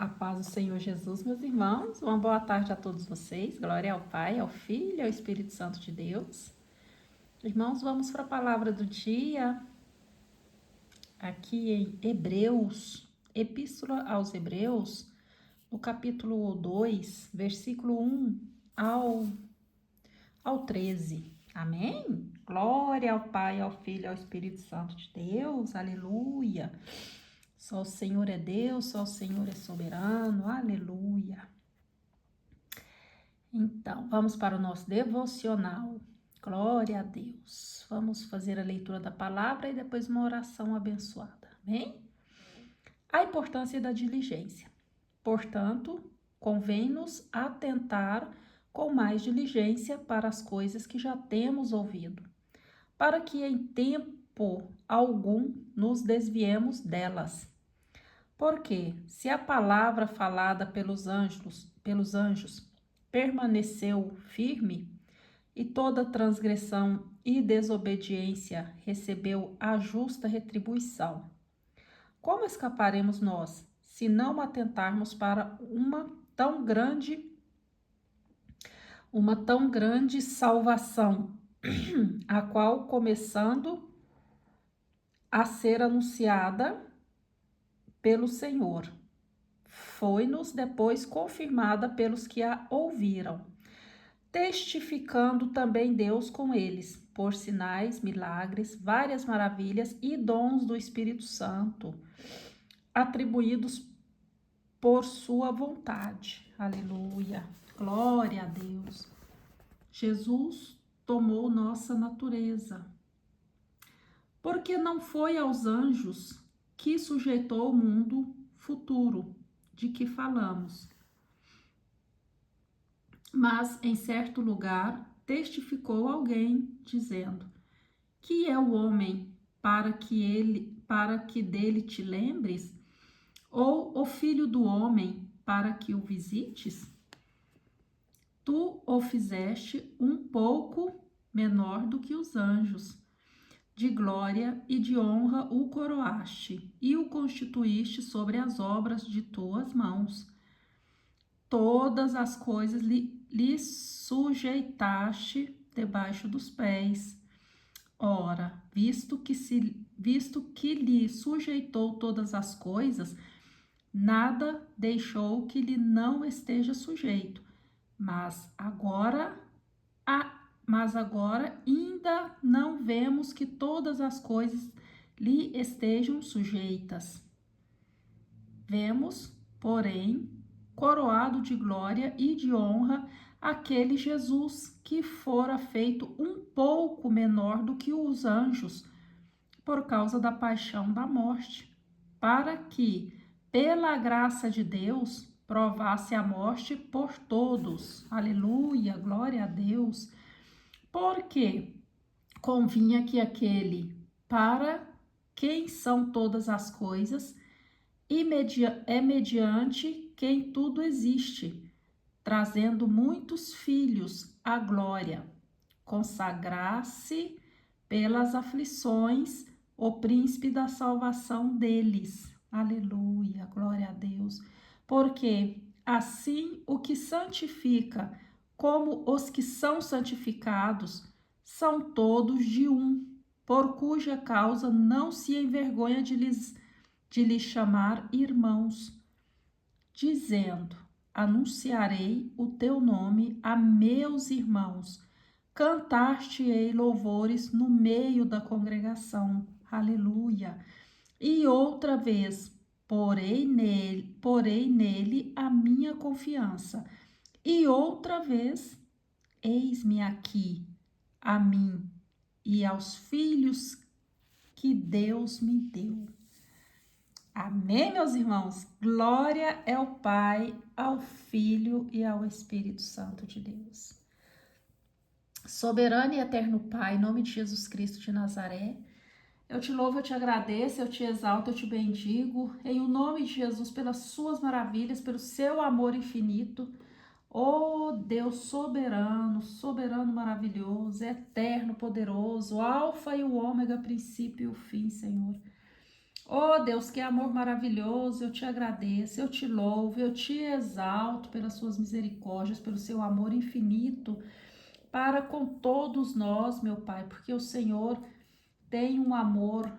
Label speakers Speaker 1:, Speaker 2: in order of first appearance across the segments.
Speaker 1: A paz do Senhor Jesus, meus irmãos. Uma boa tarde a todos vocês. Glória ao Pai, ao Filho e ao Espírito Santo de Deus. Irmãos, vamos para a palavra do dia, aqui em Hebreus, Epístola aos Hebreus, no capítulo 2, versículo 1 ao 13. Amém? Glória ao Pai, ao Filho e ao Espírito Santo de Deus. Aleluia. Só o Senhor é Deus, só o Senhor é soberano. Aleluia. Então, vamos para o nosso devocional. Glória a Deus. Vamos fazer a leitura da palavra e depois uma oração abençoada. Amém? A importância da diligência. Portanto, convém-nos atentar com mais diligência para as coisas que já temos ouvido, para que em tempo algum nos desviemos delas. Porque, se a palavra falada pelos anjos permaneceu firme, e toda transgressão e desobediência recebeu a justa retribuição, como escaparemos nós, se não atentarmos para uma tão grande salvação, a qual, começando a ser anunciada pelo Senhor, foi-nos depois confirmada pelos que a ouviram, testificando também Deus com eles, por sinais, milagres, várias maravilhas e dons do Espírito Santo, atribuídos por sua vontade. Aleluia. Glória a Deus. Jesus tomou nossa natureza, porque não foi aos anjos que sujeitou o mundo futuro de que falamos, mas em certo lugar testificou alguém, dizendo: que é o homem para que dele te lembres? Ou o filho do homem para que o visites? Tu o fizeste um pouco menor do que os anjos. De glória e de honra o coroaste e o constituíste sobre as obras de tuas mãos. Todas as coisas lhe sujeitaste debaixo dos pés. Ora, visto que lhe sujeitou todas as coisas, nada deixou que lhe não esteja sujeito. Mas agora ainda não vemos que todas as coisas lhe estejam sujeitas. Vemos, porém, coroado de glória e de honra aquele Jesus que fora feito um pouco menor do que os anjos, por causa da paixão da morte, para que, pela graça de Deus, provasse a morte por todos. Aleluia, glória a Deus. Porque convinha que aquele para quem são todas as coisas é mediante quem tudo existe, trazendo muitos filhos à glória, consagrasse pelas aflições o príncipe da salvação deles. Aleluia, glória a Deus. Porque assim o que santifica, como os que são santificados, são todos de um, por cuja causa não se envergonha de lhes chamar irmãos, dizendo: anunciarei o teu nome a meus irmãos, cantar-te-ei louvores no meio da congregação. Aleluia. E outra vez, porei nele a minha confiança. E outra vez, eis-me aqui, a mim e aos filhos que Deus me deu. Amém, meus irmãos? Glória é ao Pai, ao Filho e ao Espírito Santo de Deus. Soberano e eterno Pai, em nome de Jesus Cristo de Nazaré, eu te louvo, eu te agradeço, eu te exalto, eu te bendigo, em o nome de Jesus, pelas suas maravilhas, pelo seu amor infinito. Oh Deus soberano, soberano maravilhoso, eterno, poderoso, alfa e o ômega, princípio e o fim, Senhor. Oh Deus, que amor maravilhoso, eu te agradeço, eu te louvo, eu te exalto pelas suas misericórdias, pelo seu amor infinito para com todos nós, meu Pai, porque o Senhor tem um amor,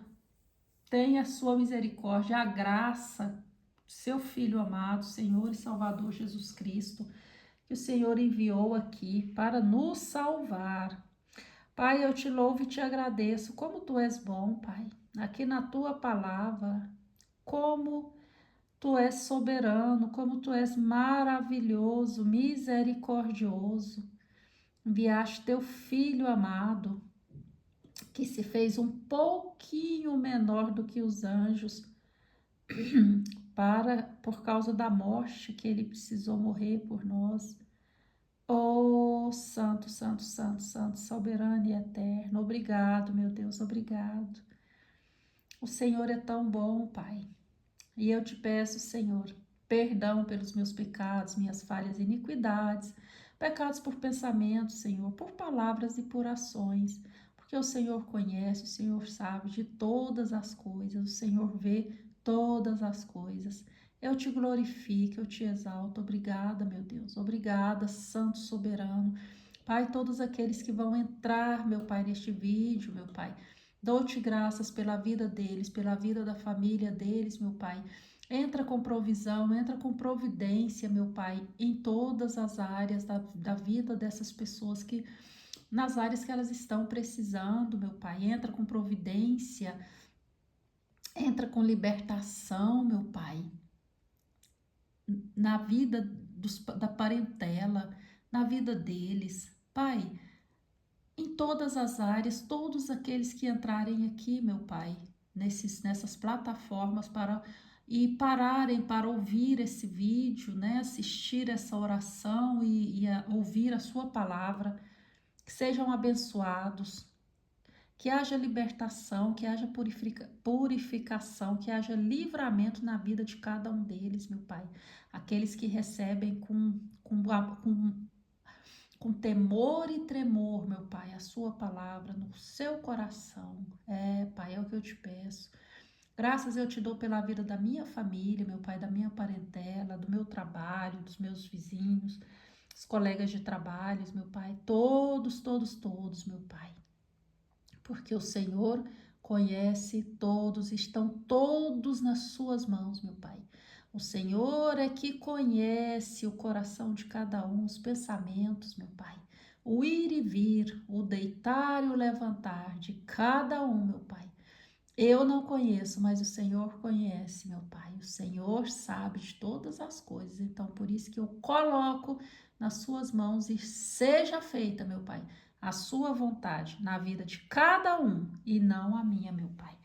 Speaker 1: tem a sua misericórdia, a graça, seu Filho amado, Senhor e Salvador Jesus Cristo, que o Senhor enviou aqui para nos salvar. Pai, eu te louvo e te agradeço, como tu és bom, Pai, aqui na tua palavra, como tu és soberano, como tu és maravilhoso, misericordioso. Enviaste teu filho amado, que se fez um pouquinho menor do que os anjos, por causa da morte que ele precisou morrer por nós. Oh, santo, santo, santo, santo, soberano e eterno, obrigado, meu Deus, obrigado. O Senhor é tão bom, Pai. E eu te peço, Senhor, perdão pelos meus pecados, minhas falhas e iniquidades, pecados por pensamento, Senhor, por palavras e por ações, porque o Senhor conhece, o Senhor sabe de todas as coisas, o Senhor vê todas as coisas. Eu te glorifico, eu te exalto. Obrigada, meu Deus. Obrigada, Santo Soberano. Pai, todos aqueles que vão entrar, meu Pai, neste vídeo, meu Pai, dou-te graças pela vida deles, pela vida da família deles, meu Pai. Entra com provisão, entra com providência, meu Pai, em todas as áreas da vida dessas pessoas, que nas áreas que elas estão precisando, meu Pai. Entra com providência, entra com libertação, meu Pai, na vida da parentela, na vida deles. Pai, em todas as áreas, todos aqueles que entrarem aqui, meu Pai, nessas plataformas pararem para ouvir esse vídeo, né, assistir essa oração e ouvir a sua palavra, que sejam abençoados, que haja libertação, que haja purificação, que haja livramento na vida de cada um deles, meu Pai. Aqueles que recebem com temor e tremor, meu Pai, a sua palavra no seu coração. Pai, é o que eu te peço. Graças eu te dou pela vida da minha família, meu Pai, da minha parentela, do meu trabalho, dos meus vizinhos, dos colegas de trabalho, meu Pai, todos, todos, todos, meu Pai. Porque o Senhor conhece todos, estão todos nas suas mãos, meu Pai. O Senhor é que conhece o coração de cada um, os pensamentos, meu Pai. O ir e vir, o deitar e o levantar de cada um, meu Pai. Eu não conheço, mas o Senhor conhece, meu Pai. O Senhor sabe de todas as coisas. Então, por isso que eu coloco nas suas mãos e seja feita, meu Pai, a sua vontade na vida de cada um e não a minha, meu Pai.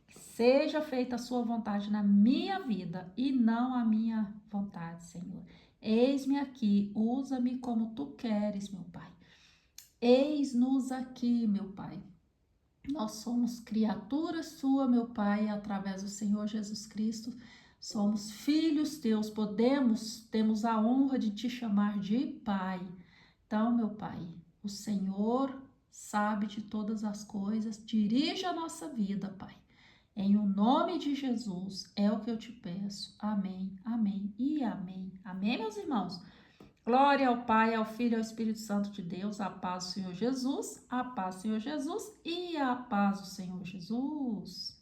Speaker 1: Seja feita a sua vontade na minha vida e não a minha vontade, Senhor. Eis-me aqui, usa-me como tu queres, meu Pai. Eis-nos aqui, meu Pai. Nós somos criatura sua, meu Pai, através do Senhor Jesus Cristo. Somos filhos teus, temos a honra de te chamar de Pai. Então, meu Pai, o Senhor sabe de todas as coisas, dirige a nossa vida, Pai. Em o nome de Jesus é o que eu te peço. Amém, amém e amém. Amém, meus irmãos? Glória ao Pai, ao Filho e ao Espírito Santo de Deus. A paz do Senhor Jesus, a paz do Senhor Jesus e a paz do Senhor Jesus.